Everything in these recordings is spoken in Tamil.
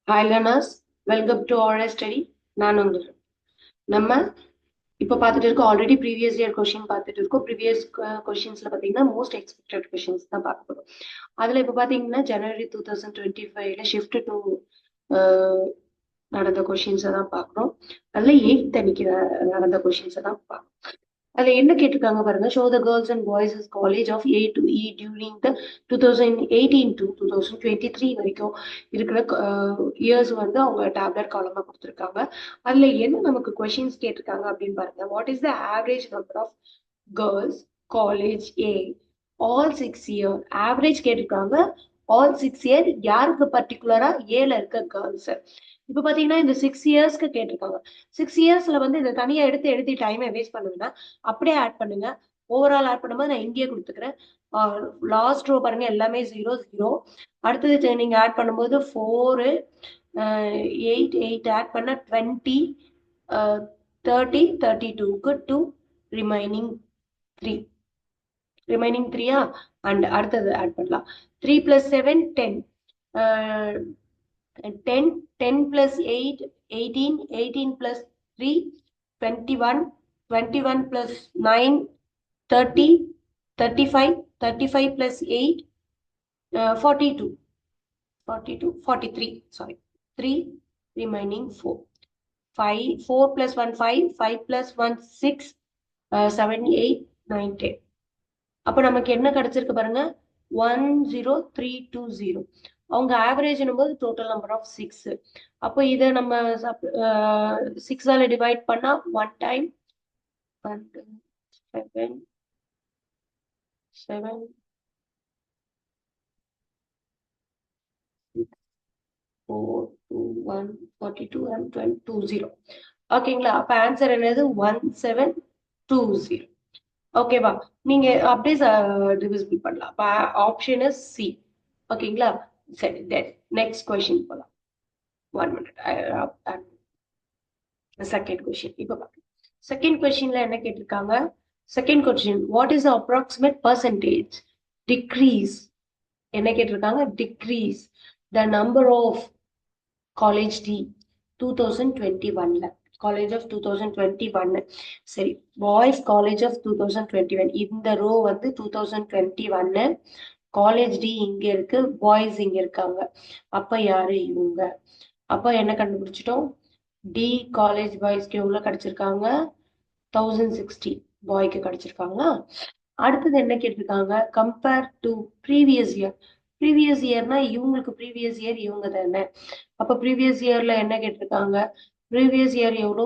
Hi learners, welcome to our study. நான் உங்கள் நம்ம இப்போ பார்த்துட்டு இருக்கோம் ஆல்ரெடி ப்ரீவியஸ் இயர் கொஸ்டின் பார்த்துட்டு இருக்கோம். ப்ரீவியஸ் கொஸ்டின்ஸ்ல பார்த்தீங்கன்னா மோஸ்ட் எக்ஸ்பெக்டட் கொஸ்டின்ஸ் தான் பார்க்க போகிறோம். அதில் இப்போ பார்த்தீங்கன்னா ஜனவரி 2025ல ஷிஃப்ட் டு நடந்த கொஸ்டின்ஸை தான் பார்க்குறோம். அதில் 8th அன்னைக்கு நடந்த கொஸ்டின்ஸை தான் பார்க்குறோம். அதுல என்ன கேட்டிருக்காங்க பாருங்க, show the girls and boys college of A to E during the 2018 to 2023 வரைக்கும் இருக்கிற இயர்ஸ் வந்து அவங்க டேப்லெட் காலமா கொடுத்துருக்காங்க. அதுல என்ன நமக்கு கொஸ்டின்ஸ் கேட்டிருக்காங்க அப்படின்னு பாருங்க. What is the average number of girls college A all 6 year average கேட்டிருக்காங்க. ஆல் 6 year யாருக்கு பர்டிகுலரா ஏல இருக்க கேர்ள்ஸ். இப்ப பாத்தீங்கன்னா இந்த 6 yearsக்கு கேட்டிருக்காங்க. 6 yearsல வந்து இதை தனியா எடுத்து எழுதி டைமை வேஸ்ட் பண்ணுவேன்னா அப்படியே ஆட் பண்ணுங்க. ஓவரால் ஆட் பண்ணும்போது நான் இங்கேயே கொடுத்துக்கிறேன். லாஸ்ட் ரோ பாருங்க, எல்லாமே 0 0. அடுத்தது நீங்க ஆட் பண்ணும்போது 4 8 8 ஆட் பண்ண 20 30 32க்கு 2 ரிமைனிங் 3 அண்ட் அடுத்தது ஆட் பண்ணலாம். 3 + 7 10 10 10 + 8 18 18 + 3 21 21 + 9 30 35 35 + 8 42 42 43 sorry 3 remaining 4 5 4 + 1 5 5 + 1 6 7 8 9 10. அப்ப நமக்கு என்ன கிடைச்சிருக்கு பாருங்க, 10320. அவங்க ஆவரேஜ் போது டோட்டல் நம்பர் ஆஃப் 6. அப்போ இதை நம்ம 6ஆல டிவைட் பண்ணா 1 டைம் 7 7 4 2 1 42 and 20. ஓகேங்களா? அப்ப ஆன்சர் என்னது 1720. ஓகேவா? நீங்க அப்படியே டிவிசிபிள் பண்ணலாம். அப்ப ஆப்ஷன் இஸ் சி. ஓகேங்களா? சரி, நெக்ஸ்ட் கொஸ்டின் போலாம். 1 minute. செகண்ட் கொஸ்டின் இப்ப பாருங்க. செகண்ட் கொஸ்டின்ல என்ன கேட்டிருக்காங்க? Second question, what is approximate percentage decrease? என்ன கேட்டிருக்காங்க? Decrease the number of college டி 2021ல காலேஜ் ஆஃப் 2021. சரி, பாய்ஸ் காலேஜ் ஆஃப் 2021. இந்த ரோ வந்து 2021. காலேஜ் டி இங்க இருக்கு, பாய்ஸ் இங்க இருக்காங்க. அப்ப யாரு? இவங்க. அப்ப என்ன கண்டுபிடிச்சிட்டோம்? டி காலேஜ் பாய்ஸ்க்கு எவ்வளவு கிடைச்சிருக்காங்க? 1060 பாய்க்கு கிடைச்சிருக்காங்க. அடுத்தது என்ன கேட்டிருக்காங்க? Compare to previous year. Previous இயர்னா இவங்களுக்கு ப்ரீவியஸ் இயர் இவங்க தானே. அப்ப ப்ரீவியஸ் இயர்ல என்ன கேட்டிருக்காங்க? ப்ரீவியஸ் இயர் எவ்வளோ?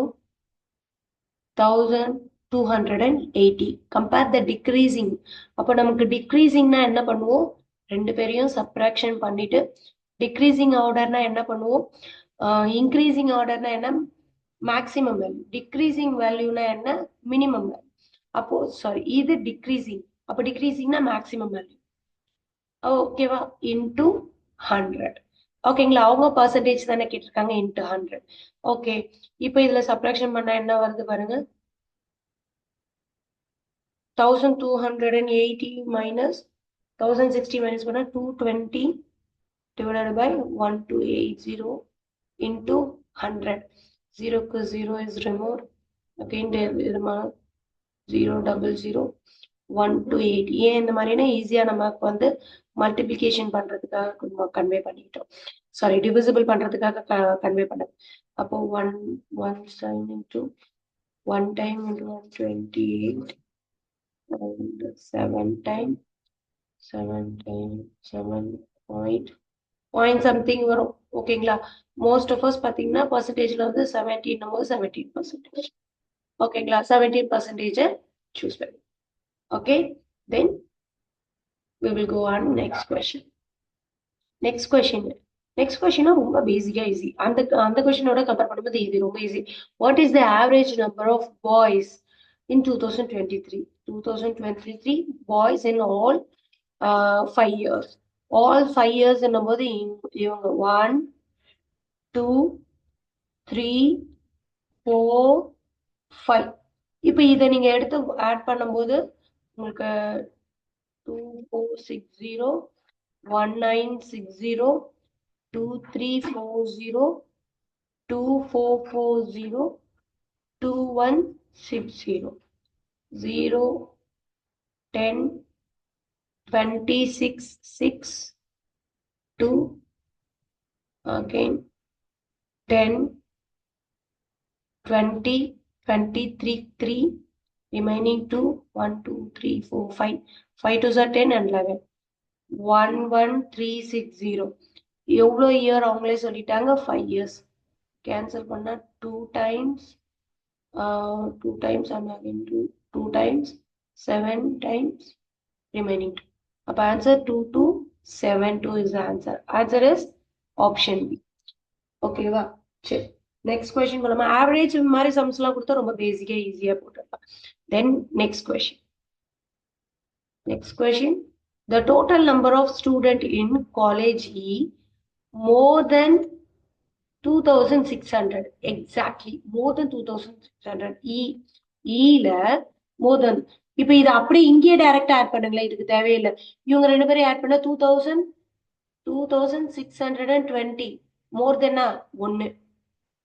1280. Compare the decreasing. அப்ப நமக்கு டிக்ரீசிங்னா என்ன பண்ணுவோம்? ரெண்டு பேரையும் சப்ராக்ஷன் பண்ணிட்டு, டிக்ரீசிங் ஆர்டர்னா என்ன பண்ணுவோம்? இன்க்ரீசிங் ஆர்டர்னா என்ன? Maximum value. டிக்ரீசிங் வேல்யூனா என்ன? Minimum value. அப்போ சாரி, இது டிக்ரீசிங். அப்ப டிக்ரீசிங்னா மேக்சிமம் வேல்யூ. ஓகேவா? இன்டூ 100. ஓகேங்களா? அவங்க பர்சன்டேஜ் தானே கேட்டிருக்காங்க, இன்டூ 100. ஓகே, இப்போ இதுல சப்ராக்ஷன் பண்ணா என்ன வருது பாருங்க. 1280 minus 1060 minus பண்ணா 220 divided by 1280 into 100. 0க்கு 0 is removed. Again, 0 double 0 1 to 8. ஏன் இந்த மாதிரினா ஈஸியா நமக்கு வந்து மல்டிபிளிகேஷன் பண்றதுக்காக கன்வே பண்ணிக்கிட்டோம். சாரி, டிவிசிபிள் பண்றதுக்காக கன்வே பண்ணது. அப்போ 1 7 into 1 time into 128 and 7 time 7 point something வரும். ஓகேங்களா? மோஸ்ட் ஆஃப் அஸ் பாத்தீங்கன்னா பர்சன்டேஜ்ல வந்து 17%. ஓகேங்களா? 17% சூஸ் பண்ணி. Okay, then we will go on next question. next question next question ரொம்ப பேசிக்கா ஈஸி. அந்த கொஸ்டினோட கம்பேர் பண்ணும்போது இது ரொம்ப easy. What is the average number of boys in 2023 boys in all 5 years. All 5 years என்னும்போது இவங்க 1 2 3 4 5. இப்போ இதை நீங்க எடுத்து ஆட் பண்ணும்போது உங்களுக்கு 2460 1960 2340 2440 2160 0 10 26 6 2 again 10 20 23 3 remaining 2 1 2 3 4 5 5 to 10 and 11 11360 எவ்வளோ இயர் அவங்களே சொல்லிட்டாங்க 5 years கேன்சல் பண்ணா 2 times 2 times and again 2 times 7 times remaining 2 அப்ப answer 2272 is the answer is option B ஓகேவா சரி நெக்ஸ்ட் கொஸ்டின் போலாமா ஆவரேஜ் மாதிரி சம்ஸ்லாம் கொடுத்தா ரொம்ப பேசிக்கா ஈஸியா போட்டுடலாம் then next question the total number of student in college E more than 2600 exactly more than 2600 ல more than இப்ப இது அப்படியே இங்கே டைரக்டா ஆட் பண்ணுங்களேன் இதுக்கு தேவையில்லை இவங்க ரெண்டு பேரும் ஆட் பண்ண 2620 மோர் தென்னா ஒன்னு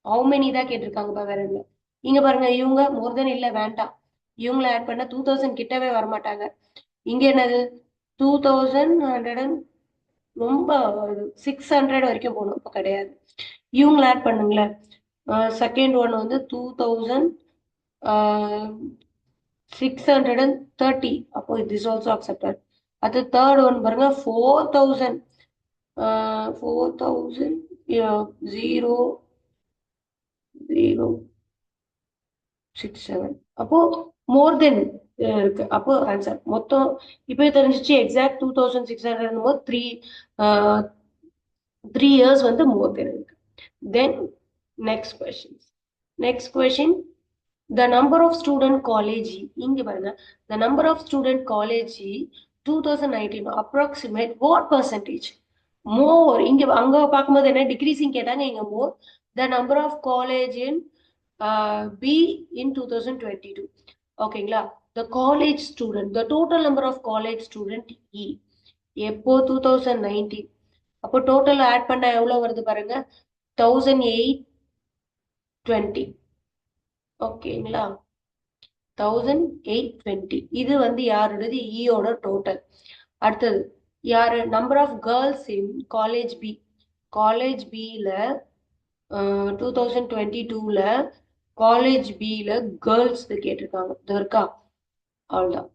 ஹவு மெனி தான் கேட்டிருக்காங்கப்பா வேற இல்லை இங்க பாருங்க இவங்க மோர் தென் இல்ல வேண்டாம் இவங்கள ஆட் பண்ண 2000 கிட்டவே வரமாட்டாங்க இங்க என்னது 2100 ரொம்ப 600 வரைக்கும் போகணும் இப்ப கிடையாது இவங்கள ஆட் பண்ணுங்களேன் செகண்ட் ஒன் வந்து 2630 அப்போ this also accepted அது தேர்ட் ஒன் பாருங்க 4000 4000 0 0 6 7 அப்போ மோர் தென் இருக்கு அப்போ ஆன்சர் மொத்தம் இப்போ தெரிஞ்சிச்சு எக்ஸாக்ட் 2600 போது 3 years வந்து மோர் தென் இருக்கு then next question the number of student college இங்க பாருங்க the number of student college 2019 approximate what percentage more இங்க அங்க பார்க்கும்போது என்ன டிக்ரீசிங் கேட்டாங்க இங்க more the number of college in B in 2022 ஓகேங்களா the college student the total number of college student E எப்போ 2019 அப்போ டோட்டல் ஆட் பண்ணா எவ்வளவு வருது பாருங்க 1820 ஓகேங்களா 1820 இது வந்து யாருடையது ஈயோட டோட்டல் அடுத்தது யாரு number of girls in college பில 2022ல காலேஜ் பில கேர்ள்ஸ் கேட்டிருக்காங்க இருக்கா அவ்வளவுதான்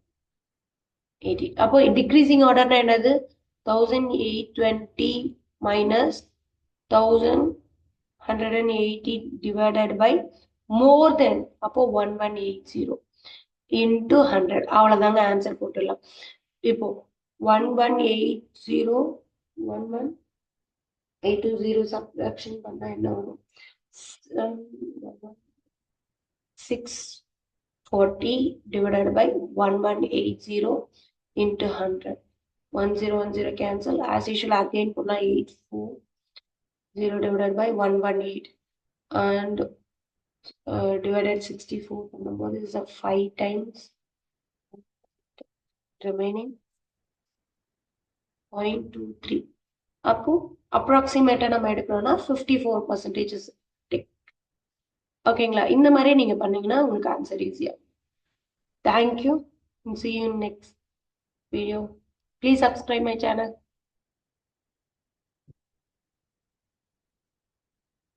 80 அப்போ டிக்ரீசிங் ஆர்டர்னா என்னது 1820 minus 1180 divided by more than அப்போ 1180 into 100 அவ்வளவுதாங்க ஆன்சர் போட்டுடலாம் இப்போ 1180 1180 சப்ட்ராக்ஷன் பண்ணா என்ன வரும் 640 divided by 1180 into 100 1010 cancel as usual again puna 840 divided by 118 and divided 64 பண்ணும்போது is a 5 times remaining 0.23 அப்போ approximate நம்ம எடுக்கணும்னா 54% ஓகேங்களா இந்த மாதிரி நீங்க பண்ணீங்கன்னா உங்களுக்கு ஆன்சர் ஈஸியா thank you and see you in next video please subscribe my channel